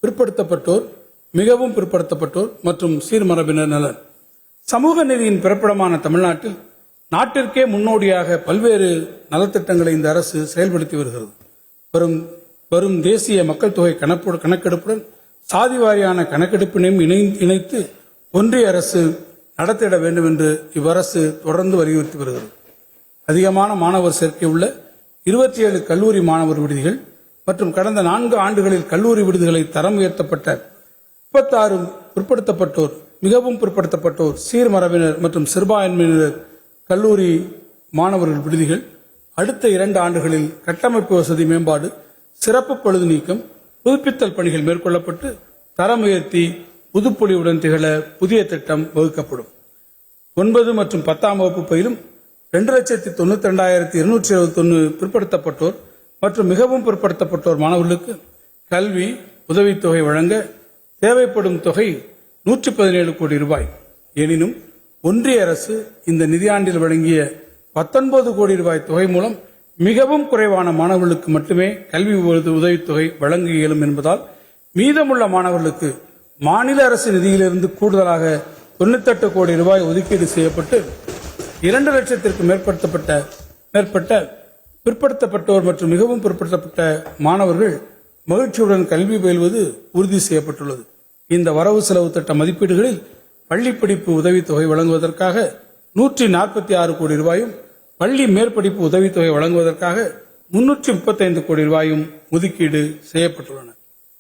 பிற்படுத்தப்பட்டோர், மிகவும் பிற்படுத்தப்பட்டோர் மற்றும் சீர்மரபினர் நலன். சமூக நீதியின் பிறப்பிடமான தமிழ்நாட்டில் நாட்டிற்கே முன்னோடியாக பல்வேறு நலத்திட்டங்களை இந்த அரசு செயல்படுத்தி வருகிறது. வரும் தேசிய மக்கள் தொகை கணக்கெடுப்புடன் சாதி வாரியான கணக்கெடுப்பினையும் இணைத்து ஒன்றிய அரசு நடத்திட வேண்டும் என்று இவ்வரசு தொடர்ந்து வலியுறுத்தி வருகிறது. அதிகமான மாணவர் சேர்க்கை உள்ள 27 கல்லூரி மாணவர் விடுதிகள் மற்றும் கடந்த 4 ஆண்டுகளில் கல்லூரி விடுதிகளை தரம் உயர்த்தப்பட்ட 36 பிற்படுத்தப்பட்டோர், மிகவும் பிற்படுத்தப்பட்டோர், சீர்மரபினர் மற்றும் சிறுபான்மையினர் கல்லூரி மாணவர்கள் விடுதிகள் அடுத்த 2 ஆண்டுகளில் கட்டமைப்பு வசதி மேம்பாடு, சிறப்பு பழுது நீக்கம், புதுப்பித்தல் பணிகள் மேற்கொள்ளப்பட்டு தரம் உயர்த்தி புதுப்பொலிவுடன் திகழ புதிய திட்டம் வகுக்கப்படும். 9 மற்றும் 10ஆம் வகுப்பு பயிலும் 2,92,271 பிற்படுத்தப்பட்டோர் மற்றும் மிகவும் பிற்படுத்தப்பட்டோர் மாணவர்களுக்கு கல்வி உதவித்தொகை வழங்க தேவைப்படும் தொகை 117 கோடி ரூபாய். எனினும் ஒன்றிய அரசு இந்த நிதியாண்டில் வழங்கிய 19 கோடி ரூபாய் தொகை மூலம் மிகவும் குறைவான மாணவர்களுக்கு மட்டுமே கல்வி உதவித்தொகை வழங்க இயலும் என்பதால் மீதமுள்ள மாணவர்களுக்கு மாநில அரசு நிதியிலிருந்து கூடுதலாக 98 கோடி ரூபாய் ஒதுக்கீடு செய்யப்பட்டு 2 லட்சத்திற்கு மேற்பட்ட பிற்படுத்தப்பட்டோர் மற்றும் மிகவும் பிற்படுத்தப்பட்ட மாணவர்கள் மகிழ்ச்சியுடன் கல்வி பயில்வது உறுதி செய்யப்பட்டுள்ளது. இந்த வரவு செலவு திட்ட மதிப்பீடுகளில் பள்ளி படிப்பு உதவித்தொகை வழங்குவதற்காக 146 கோடி ரூபாயும், பள்ளி மேற்படிப்பு உதவித்தொகை வழங்குவதற்காக 335 கோடி ரூபாயும் ஒதுக்கீடு செய்யப்பட்டுள்ளன.